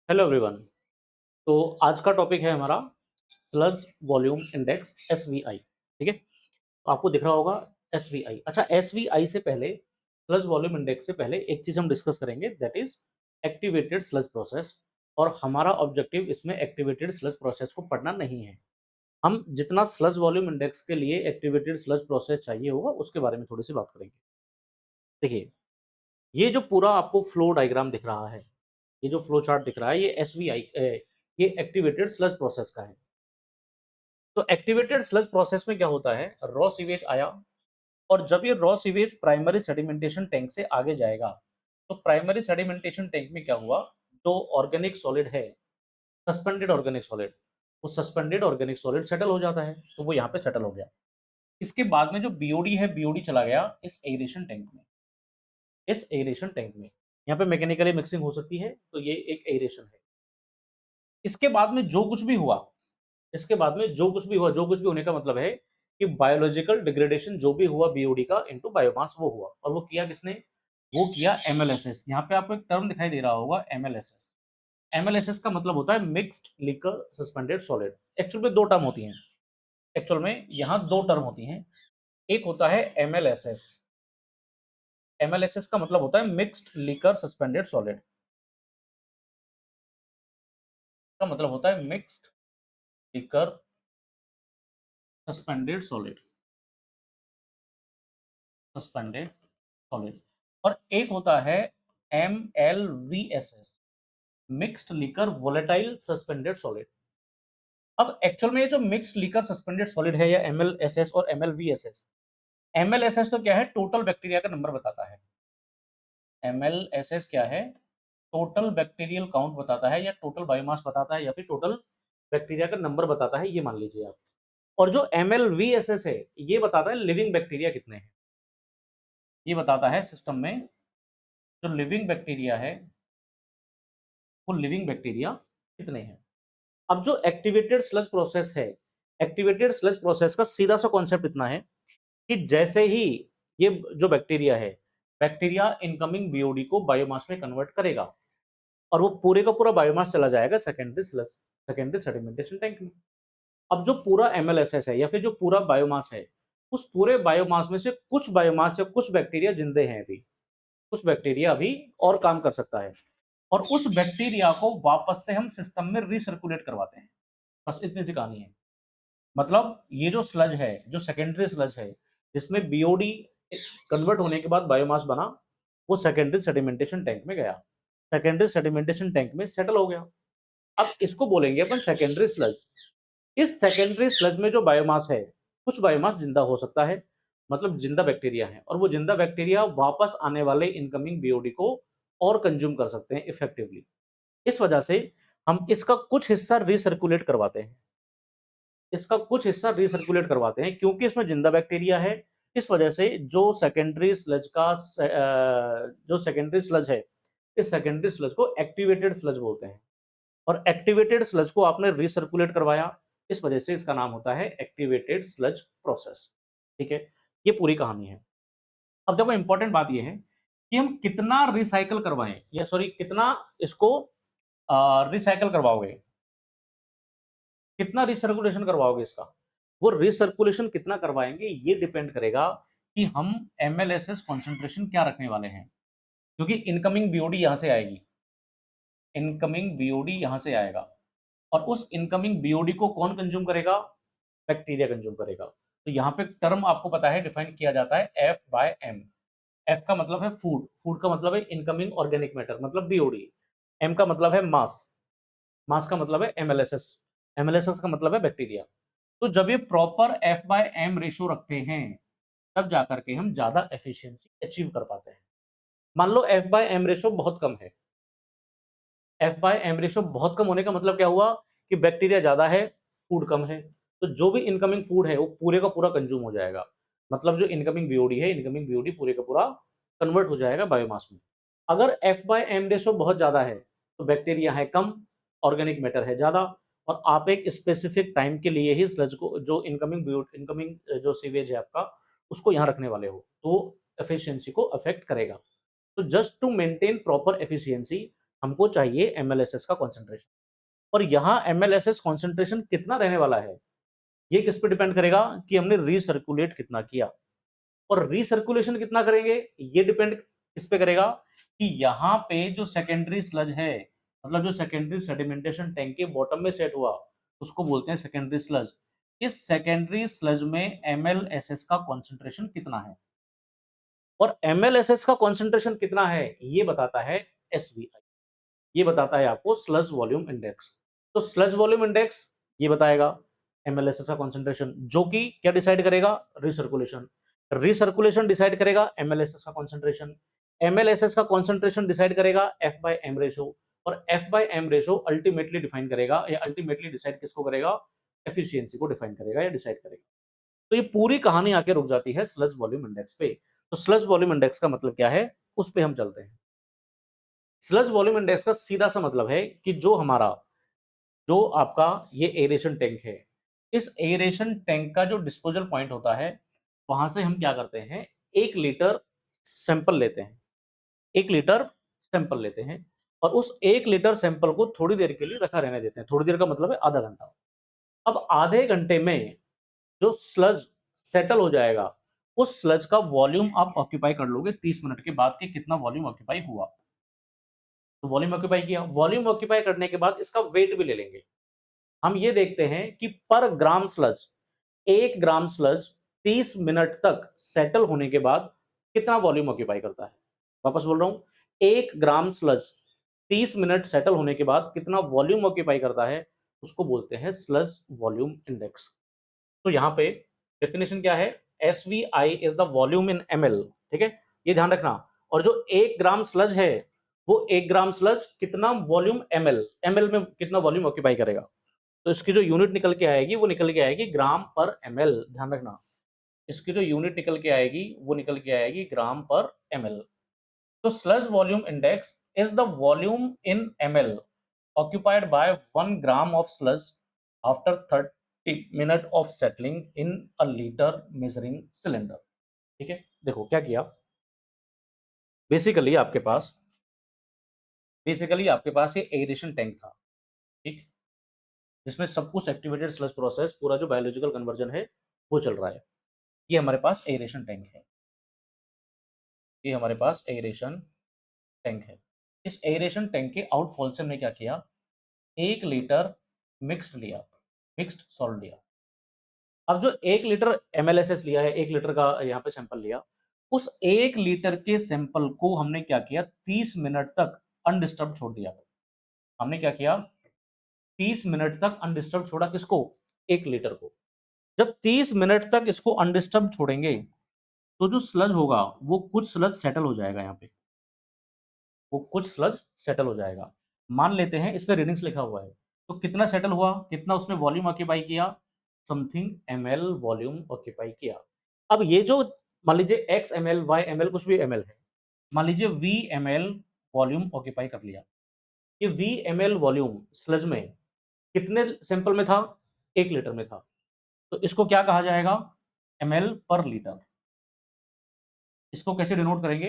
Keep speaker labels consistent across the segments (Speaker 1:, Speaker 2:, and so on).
Speaker 1: Hello everyone. तो आज का टॉपिक है हमारा स्लज वॉल्यूम इंडेक्स एसवीआई। ठीक है, तो आपको दिख रहा होगा एसवीआई। अच्छा, एसवीआई से पहले, स्लज वॉल्यूम इंडेक्स से पहले एक चीज हम डिस्कस करेंगे, that is activated sludge process. और हमारा ऑब्जेक्टिव इसमें एक्टिवेटेड स्लज प्रोसेस को पढ़ना नहीं है। हम जितना स्लज वॉल्यूम इंडेक्स के लिए एक्टिवेटेड स्लज प्रोसेस चाहिए होगा उसके बारे में थोड़ी सी बात करेंगे। देखिए, ये जो पूरा आपको फ्लो डायग्राम दिख रहा है, ये जो फ्लो चार्ट दिख रहा है, ये एसवीआई, ये एक्टिवेटेड स्लज प्रोसेस का है। तो एक्टिवेटेड स्लज प्रोसेस में क्या होता है, रॉ सीवेज आया, और जब ये raw sewage primary sedimentation tank से आगे जाएगा, तो प्राइमरी सेडिमेंटेशन टैंक में क्या हुआ, जो ऑर्गेनिक सॉलिड है, सस्पेंडेड ऑर्गेनिक सॉलिड, वो सस्पेंडेड ऑर्गेनिक सॉलिड सेटल हो जाता है, तो वो यहाँ पे सेटल हो गया। इसके बाद में जो बीओडी है, बीओडी चला गया इस एरेशन टैंक में, इस एरेशन टैंक में। यहाँ पे मैकेनिकली मिक्सिंग हो सकती है, तो ये एक एरेशन है। इसके बाद में जो कुछ भी हुआ, इसके बाद में जो कुछ भी हुआ, जो कुछ भी होने का मतलब है कि बायोलॉजिकल डिग्रेडेशन जो भी हुआ बीओडी का इनटू बायोमास, वो हुआ। और वो किया किसने, वो किया एमएलएसएस। यहाँ पे आपको एक टर्म दिखाई दे रहा होगा, एमएलएसएस। एमएलएसएस का मतलब होता है mixed liquor suspended solid. Actual में दो टर्म होती हैं, एक्चुअल में यहाँ दो टर्म होती हैं। एक होता है एमएलएसएस, एमएलएसएस का मतलब होता है मिक्स्ड लिकर सस्पेंडेड सॉलिड, का मतलब होता है mixed liquor suspended solid, suspended solid. और एक होता है MLVSS, mixed liquor volatile suspended solid. अब एक्चुअल में ये जो मिक्स्ड लिकर सस्पेंडेड सॉलिड है, या MLSS और MLVSS, MLSS तो क्या है, टोटल बैक्टीरिया का नंबर बताता है। MLSS क्या है, टोटल बैक्टीरियल काउंट बताता है, या टोटल बायोमास बताता है, या फिर टोटल बैक्टीरिया का नंबर बताता है, ये मान लीजिए आप। और जो MLVSS है, ये बताता है लिविंग बैक्टीरिया कितने हैं। ये बताता है सिस्टम में जो लिविंग बैक्टीरिया है, वो लिविंग बैक्टीरिया कितने हैं। अब जो एक्टिवेटेड स्लज प्रोसेस है, एक्टिवेटेड स्लज प्रोसेस का सीधा सा कॉन्सेप्ट इतना है कि जैसे ही ये जो बैक्टीरिया है, बैक्टीरिया इनकमिंग बीओडी को बायोमास में कन्वर्ट करेगा, और वो पूरे का पूरा बायोमास चला जाएगा secondary sludge, secondary sedimentation tank में। अब जो पूरा एमएलएसएस है, या फिर जो पूरा बायोमास है, उस पूरे बायोमास में से कुछ बायोमास या कुछ बैक्टीरिया जिंदे हैं अभी, कुछ बैक्टीरिया अभी और काम कर सकता है, और उस बैक्टीरिया को वापस से हम सिस्टम में रिसर्कुलेट करवाते हैं। बस इतनी सी कहानी है। मतलब ये जो स्लज है, जो सेकेंडरी स्लज है, जिसमें बीओडी कन्वर्ट होने के बाद बायोमास बना, वो सेकेंडरी सेडिमेंटेशन टैंक में गया, सेकेंडरी सेडिमेंटेशन टैंक में सेटल हो गया। अब इसको बोलेंगे अपन सेकेंडरी स्लज। इस सेकेंडरी स्लज में जो बायोमास है, कुछ बायोमास जिंदा हो सकता है, मतलब जिंदा बैक्टीरिया है, और वो जिंदा बैक्टीरिया वापस आने वाले इनकमिंग बीओडी को और कंज्यूम कर सकते हैं इफेक्टिवली। इस वजह से हम इसका कुछ हिस्सा रिसर्कुलेट करवाते हैं, इसका कुछ हिस्सा रिसर्कुलेट करवाते हैं, क्योंकि इसमें जिंदा बैक्टीरिया है। इस वजह से जो सेकेंडरी स्लज का जो सेकेंडरी स्लज है, इस सेकेंडरी स्लज को एक्टिवेटेड स्लज बोलते हैं। और एक्टिवेटेड स्लज को आपने रिसर्कुलेट करवाया, इस वजह से इसका नाम होता है एक्टिवेटेड स्लज प्रोसेस। ठीक है, ये पूरी कहानी है। अब देखो, इंपॉर्टेंट बात ये है कि हम कितना रिसाइकल करवाएं, या सॉरी कितना इसको रिसाइकल करवाओगे, कितना रिसर्कुलेशन करवाओगे इसका। वो रिसर्कुलेशन कितना करवाएंगे, ये डिपेंड करेगा कि हम एमएलएसएस कॉन्सेंट्रेशन क्या रखने वाले हैं। क्योंकि इनकमिंग बीओडी यहां से आएगी, इनकमिंग बीओडी यहां से आएगा, और उस इनकमिंग बीओडी को कौन कंज्यूम करेगा, बैक्टीरिया कंज्यूम करेगा। तो यहाँ पे टर्म आपको पता है, डिफाइन किया जाता है F/M। एफ का मतलब है फूड, फूड का मतलब है इनकमिंग ऑर्गेनिक मैटर, मतलब बीओडी। एम का मतलब है मास, मास का मतलब है एमएलएसएस, एमएलएसएस का मतलब है बैक्टीरिया। तो जब ये प्रॉपर F/M रेशियो रखते हैं, तब जाकर के हम ज्यादा एफिशिएंसी अचीव कर पाते हैं। मान लो F/M रेशियो बहुत कम है, F/M रेशियो बहुत कम होने का मतलब क्या हुआ, कि बैक्टीरिया ज्यादा है, फूड कम है, तो जो भी इनकमिंग फूड है वो पूरे का पूरा कंज्यूम हो जाएगा। मतलब जो इनकमिंग बीओडी है, इनकमिंग बीओडी पूरे का पूरा कन्वर्ट हो जाएगा बायोमास में। अगर F/M रेशियो बहुत ज्यादा है, तो बैक्टीरिया है कम, ऑर्गेनिक मैटर है ज्यादा, और आप एक स्पेसिफिक टाइम के लिए ही स्लज को, जो इनकमिंग जो सीवेज है आपका, उसको यहाँ रखने वाले हो, तो एफिशिएंसी को अफेक्ट करेगा। तो just to maintain proper efficiency, हमको चाहिए MLSS का कॉन्सेंट्रेशन, और यहाँ MLSS कॉन्सेंट्रेशन कितना रहने वाला है ये किस पे डिपेंड करेगा कि हमने रीसर्कुलेट कितना किया, और रीसर्कुलेशन कितना करेंगे ये डिपेंड किस पे करेगा कि यहाँ पे जो सेकेंडरी स्लज है, मतलब जो सेकेंडरी सेडिमेंटेशन टैंक के बॉटम में सेट हुआ उसको बोलते हैं सेकेंडरी स्लज। इस सेकेंडरी स्लज में MLSS का कॉन्सेंट्रेशन कितना है, और MLSS का कॉन्सेंट्रेशन कितना है ये बताता है SVI, ये बताता है आपको स्लज वॉल्यूम इंडेक्स। तो स्लज वॉल्यूम इंडेक्स ये बताएगा MLSS का कॉन्सेंट्रेशन, जो कि क्या डिसाइड करेगा, रिसर्कुलेशन। रिसर्कुलेशन डिसाइड करेगा MLSS का कॉन्सेंट्रेशन, MLSS का कॉन्सेंट्रेशन डिसाइड करेगा F/m रेशो, और F/m रेशो अल्टीमेटली डिफाइन करेगा या अल्टीमेटली डिसाइड किसको करेगा, एफिशिएंसी को डिफाइन करेगा या डिसाइड करेगा। तो ये पूरी कहानी आके रुक जाती है स्लज वॉल्यूम इंडेक्स पे। तो स्लज वॉल्यूम इंडेक्स का मतलब क्या है उस पे हम चलते हैं। स्लज वॉल्यूम इंडेक्स का सीधा सा मतलब है कि जो हमारा, जो आपका ये एरेशन टैंक है, इस एरेशन टैंक का जो डिस्पोजल पॉइंट होता है वहां से हम क्या करते हैं, 1 लीटर सैंपल लेते हैं, 1 लीटर सैंपल लेते हैं, और उस 1 लीटर सैंपल को थोड़ी देर के लिए रखा रहने देते हैं। थोड़ी देर का मतलब है आधा घंटा। अब आधे घंटे में जो स्लज सेटल हो जाएगा, उस स्लज का वॉल्यूम आप ऑक्यूपाई कर लोगे 30 मिनट के बाद कि कितना वॉल्यूम ऑक्यूपाई हुआ। तो वॉल्यूम ऑक्यूपाई किया, वॉल्यूम ऑक्यूपाई करने के बाद इसका वेट भी ले लेंगे। हम ये देखते हैं कि पर ग्राम स्लज, 1 ग्राम स्लज 30 मिनट तक सेटल होने के बाद कितना वॉल्यूम ऑक्यूपाई करता है। वापस बोल रहा हूं, 1 ग्राम स्लज 30 मिनट सेटल होने के बाद कितना वॉल्यूम ऑक्यूपाई करता है, उसको बोलते हैं स्लज वॉल्यूम इंडेक्स। तो यहाँ पे डेफिनेशन क्या है, SVI is the volume in ml, ठीक है, ये ध्यान रखना। और जो 1 ग्राम स्लज है, वो 1 ग्राम स्लज कितना वॉल्यूम ml में कितना वॉल्यूम ऑक्यूपाई करेगा। तो इसकी जो यूनिट निकल के आएगी वो निकल के आएगी ग्राम पर ml, ध्यान रखना। इसकी जो यूनिट निकल के आएगी वो निकल के आएगी ग्राम पर ml। तो sludge volume index is the volume in ml occupied by 1 gram of sludge after 30 minutes of settling in a liter measuring cylinder। ठीक है, देखो क्या किया, बेसिकली आपके पास ये एरेशन टैंक था, ठीक, जिसमें सब कुछ एक्टिवेटेड स्लज प्रोसेस, पूरा जो बायोलॉजिकल कन्वर्जन है वो चल रहा है। ये हमारे पास एरेशन टैंक है, ये हमारे पास एरेशन टैंक है। इस एरेशन टैंक के आउटफॉल से हमने क्या किया, 1 लीटर मिक्स्ड लिया, मिक्स्ड सॉल्ट लिया। अब जो 1 लीटर MLSS लिया है, 1 लीटर का यहाँ पे सैंपल लिया, उस 1 लीटर के सैंपल को हमने क्या किया, 30 मिनट तक अनडिस्टर्ब छोड़ दिया। हमने क्या किया, 30 मिनट तक अनडिस्टर्ब छोड़ा, किसको, 1 लीटर को। जब 30 मिनट तक इसको अनडिस्टर्ब छोड़ेंगे तो जो स्लज होगा वो कुछ स्लज सेटल हो जाएगा, यहाँ पे वो कुछ स्लज सेटल हो जाएगा। मान लेते हैं इस पे रीडिंग्स लिखा हुआ है, तो कितना सेटल हुआ, कितना उसने वॉल्यूम ऑक्यूपाई किया, समथिंग ml वॉल्यूम ऑक्यूपाई किया। अब ये जो, मान लीजिए x ml y ml कुछ भी ml है, मान लीजिए v ml वॉल्यूम ऑक्यूपाई कर लिया। ये v ml वॉल्यूम स्लज में कितने सैंपल में था, 1 लीटर में था। तो इसको क्या कहा जाएगा, ml पर लीटर। इसको कैसे डिनोट करेंगे,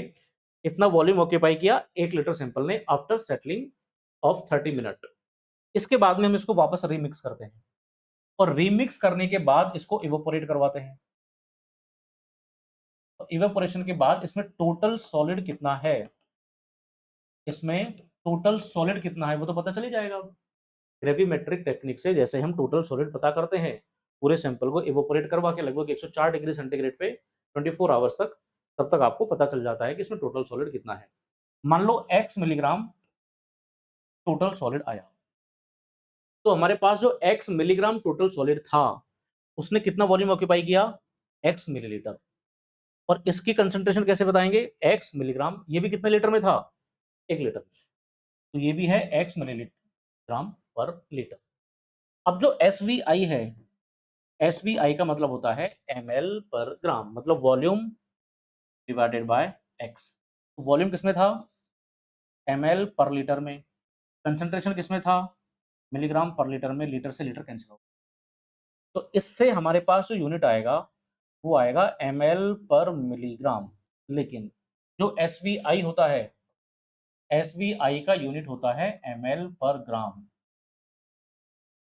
Speaker 1: इतना वॉल्यूम ऑक्यूपाई किया 1 लीटर सैंपल ने आफ्टर सेटलिंग ऑफ 30 मिनट। इसके बाद में हम इसको वापस रीमिक्स करते हैं, और रीमिक्स करने के बाद इसको इवोपोरेट करवाते हैं। तो इवेपोरेशन के बाद इसमें टोटल सॉलिड कितना है, इसमें टोटल सॉलिड कितना है वो तो पता चल ही जाएगा। ग्रेविमेट्रिक टेक्निक से जैसे हम टोटल सॉलिड पता करते हैं, पूरे सैंपल को इवोपोरेट करवा के लगभग 104 डिग्री सेंटीग्रेड पे 24 आवर्स तक, तब तक आपको पता चल जाता है कि इसमें टोटल सॉलिड कितना है। मान लो x मिलीग्राम टोटल सॉलिड आया, तो हमारे पास जो x मिलीग्राम टोटल सॉलिड था उसने कितना वॉल्यूम ऑक्यूपाई किया, x मिलीलीटर। और इसकी कंसंट्रेशन कैसे बताएंगे, x मिलीग्राम, ये भी कितने लीटर में था, 1 लीटर में। तो ये भी है x मिलीग्राम पर लीटर। अब जो SVI है, SVI का मतलब होता है ml पर ग्राम, मतलब volume divided by x। Volume किसमें था, ml पर लीटर में। कंसंट्रेशन किसमें था, मिलीग्राम पर लीटर में। लीटर से लीटर कैंसिल हो, तो इससे हमारे पास जो यूनिट आएगा वो आएगा ml पर मिलीग्राम। लेकिन जो SVI होता है SVI का यूनिट होता है ml पर ग्राम।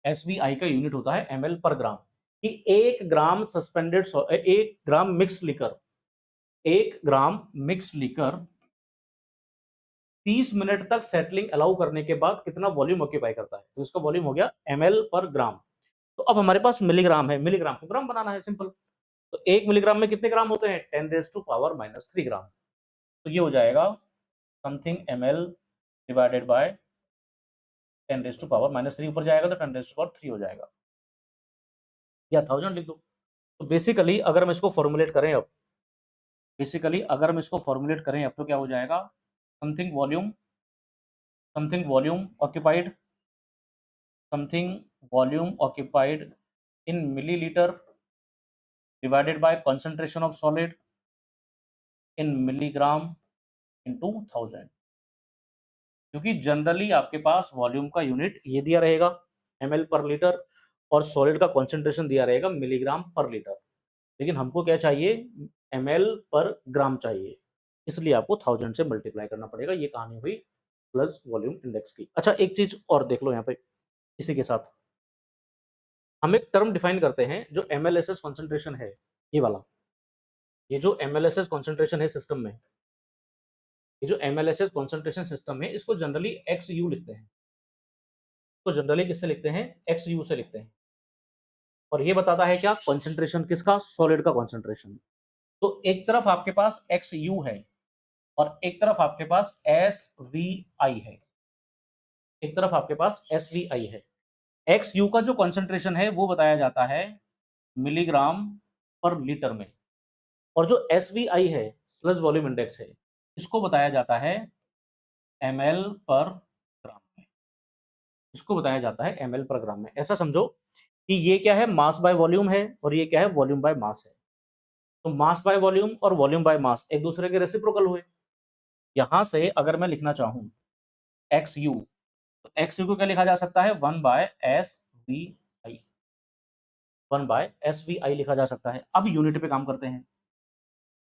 Speaker 1: SVI का यूनिट होता है ml पर ग्राम, कि 1 ग्राम सस्पेंडेड 1 ग्राम मिक्स्ड लिकर 1 ग्राम मिक्स्ड लिकर 30 मिनट तक सेटलिंग अलाउ करने के बाद कितना वॉल्यूम ऑक्यूपाई करता है। तो इसका वॉल्यूम हो गया ml पर ग्राम। तो अब हमारे पास मिलीग्राम है, मिलीग्राम को ग्राम बनाना है, सिंपल। तो 1 मिलीग्राम में कितने ग्राम होते हैं? 10⁻³ ग्राम। तो ये हो जाएगा समथिंग ml डिवाइडेड बाय 10⁻³ ऊपर जाएगा तो 10⁻³ हो जाएगा, या 1000 लिख दो। तो बेसिकली अगर हम इसको फॉर्मुलेट करें अब, अब तो क्या हो जाएगा? Something volume occupied in millilitre divided by concentration of solid in milligram into 1000, क्योंकि जनरली आपके पास वॉल्यूम का यूनिट ये दिया रहेगा ml पर लीटर और सॉलिड का कंसंट्रेशन दिया रहेगा मिलीग्राम पर लीटर, लेकिन हमको क्या चाहिए? ml पर ग्राम चाहिए, इसलिए आपको 1000 से मल्टीप्लाई करना पड़ेगा। ये कहानी हुई प्लस वॉल्यूम इंडेक्स की। अच्छा, एक चीज और देख लो यहाँ पे, इसी के साथ हम एक टर्म डिफाइन करते हैं जो MLSS कॉन्सेंट्रेशन है, ये वाला, ये जो MLSS कॉन्सेंट्रेशन है सिस्टम में, ये जो MLSS कॉन्सेंट्रेशन सिस्टम है, इसको जनरली XU लिखते हैं। तो जनरली किससे लिखते हैं? XU से लिखते हैं। और ये बताता है क्या? कॉन्सेंट्रेशन किसका? सॉलिड का कॉन्सेंट्रेशन। तो एक तरफ आपके पास XU है और एक तरफ आपके पास SVI है, एक तरफ आपके पास SVI है। XU का जो कॉन्सेंट्रेशन है वो बताया जाता है मिलीग्राम पर लीटर में, और जो SVI है, स्लज वॉल्यूम इंडेक्स है, इसको बताया जाता है ml पर ग्राम में, इसको बताया जाता है ml पर ग्राम में। ऐसा समझो कि ये क्या है? मास बाय वॉल्यूम है, और ये क्या है? वॉल्यूम बाय मास है। तो मास बाय वॉल्यूम और वॉल्यूम बाय मास एक दूसरे के रेसिप्रोकल हुए। यहां से अगर मैं लिखना चाहूं XU, तो XU को क्या लिखा जा सकता है? 1/SVI, 1/SVI लिखा जा सकता है। अब यूनिट पे काम करते हैं,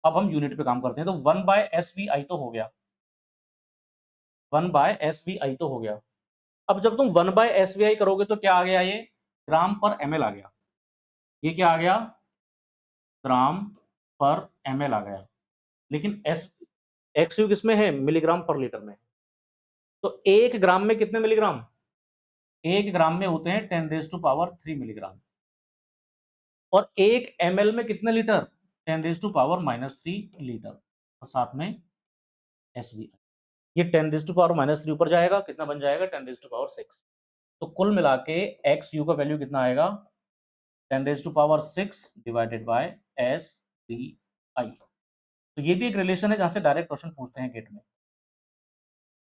Speaker 1: अब हम यूनिट पे काम करते हैं। तो 1/SVI तो हो गया, 1/SVI तो हो गया। अब जब तुम 1/SVI करोगे तो क्या आ गया? ये ग्राम पर ml आ गया। ये क्या आ गया? ग्राम पर ml आ गया। लेकिन XU किसमें है? मिलीग्राम पर लीटर में। तो 1 ग्राम में कितने मिलीग्राम? 1 ग्राम में होते हैं 10⁻³ मिलीग्राम। और 1 ml में कितने लीटर? 10⁻³ लीटर। और साथ में SVI, ये 10⁻³ ऊपर जाएगा, कितना बन जाएगा? 10⁻⁶। तो कुल मिला के XU का वैल्यू कितना आएगा? 10⁻⁶ डिवाइडेड बाय SVI। तो ये भी एक रिलेशन है जहां से डायरेक्ट क्वेश्चन पूछते हैं गेट में,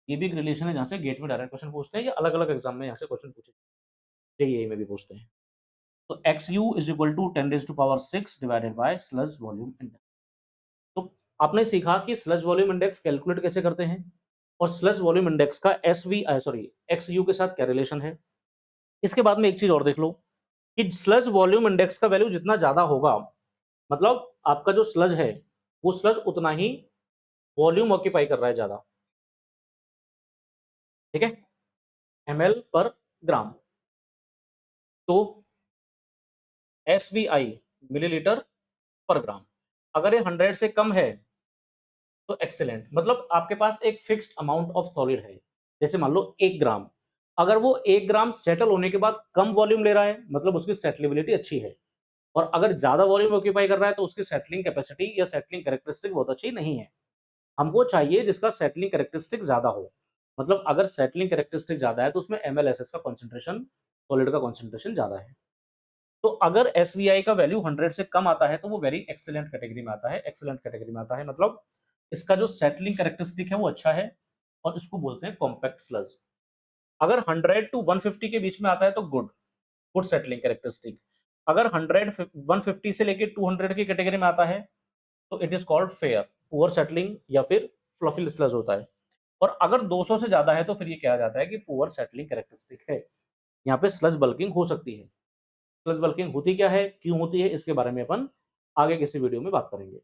Speaker 1: ये भी एक रिलेशन है जहां से गेट में डायरेक्ट क्वेश्चन पूछते हैं, या अलग अलग एग्जाम में यहाँ से क्वेश्चन पूछे, जेईई में भी पूछते हैं। तो XU is equal to 10⁻⁶ divided by sludge volume index. तो आपने सीखा कि स्लज वॉल्यूम इंडेक्स कैलकुलेट कैसे करते हैं, और स्लज वॉल्यूम इंडेक्स का XU के साथ क्या रिलेशन है। इसके बाद में एक चीज और देख लो कि स्लज वॉल्यूम इंडेक्स का वैल्यू जितना ज्यादा होगा, मतलब आपका जो स्लज है वो स्लज उतना ही वॉल्यूम ऑक्यूपाई कर रहा है ज्यादा, ठीक है, ml पर ग्राम। तो SVI मिलीलीटर पर ग्राम, अगर ये 100 से कम है तो एक्सेलेंट, मतलब आपके पास एक फिक्स्ड अमाउंट ऑफ सॉलिड है, जैसे मान लो 1 ग्राम, अगर वो 1 ग्राम सेटल होने के बाद कम वॉल्यूम ले रहा है, मतलब उसकी सेटलेबिलिटी अच्छी है। और अगर ज्यादा वॉल्यूम ऑक्यूपाई कर रहा है तो उसकी सेटलिंग कैपेसिटी या सेटलिंग कैरेक्टरिस्टिक बहुत अच्छी नहीं है। हमको चाहिए जिसका सेटलिंग कैरेक्टरिस्टिक ज्यादा हो, मतलब अगर सेटलिंग कैरेक्टरिस्टिक ज्यादा है तो उसमें MLSS का कॉन्सेंट्रेशन, सॉलिड का कॉन्सेंट्रेशन ज्यादा है। तो अगर SVI का वैल्यू 100 से कम आता है तो वो वेरी एक्सीलेंट कैटेगरी में आता है, एक्सीलेंट कैटेगरी में आता है, मतलब इसका जो सेटलिंग कैरेक्टरिस्टिक है वो अच्छा है, और इसको बोलते हैं कॉम्पैक्ट स्लज। अगर 100 टू 150 के बीच में आता है तो गुड, गुड सेटलिंग कैरेक्टरिस्टिक। अगर 150 से लेके 200 की कैटेगरी में आता है तो it is called fair, poor settling, या फिर फ्लफी स्लज होता है। और अगर 200 से ज्यादा है तो फिर ये कहा जाता है कि पुअर सेटलिंग कैरेक्टरिस्टिक है। यहाँ पे स्लज बल्किंग हो सकती है। स्लज बल्किंग होती क्या है, क्यों होती है, इसके बारे में अपन आगे किसी वीडियो में बात करेंगे,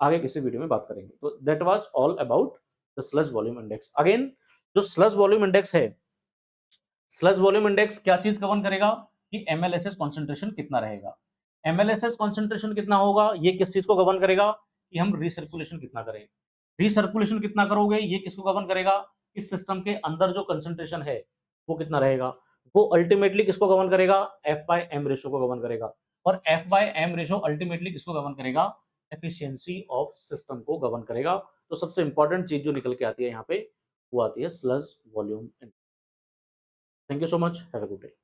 Speaker 1: आगे किसी वीडियो में बात करेंगे। तो that was all about the sludge volume index. Again जो स्लज वॉल्यूम इंडेक्स है, स्लज वॉल्यूम इंडेक्स क्या चीज कवर करेगा कि एमएलएसएस कॉन्सेंट्रेशन कितना रहेगा। एमएलएसएस कॉन्सेंट्रेशन कितना होगा ये किस चीज को गवर्न करेगा कि हम रिसर्कुलेशन कितना करें। रिसर्कुलेशन कितना करोगे ये किसको गवर्न करेगा, इस सिस्टम के अंदर जो कंसंट्रेशन है वो कितना रहेगा। वो अल्टीमेटली किसको गवर्न करेगा, एफ बाय एम रेशो को गवर्न करेगा। और F by M ratio ultimately किसको गवर्न करेगा, एफिशिएंसी ऑफ सिस्टम को गवर्न करेगा। तो सबसे इंपॉर्टेंट चीज जो निकल के आती है यहाँ पे वो आती है sludge volume. Thank you so much, have a good day.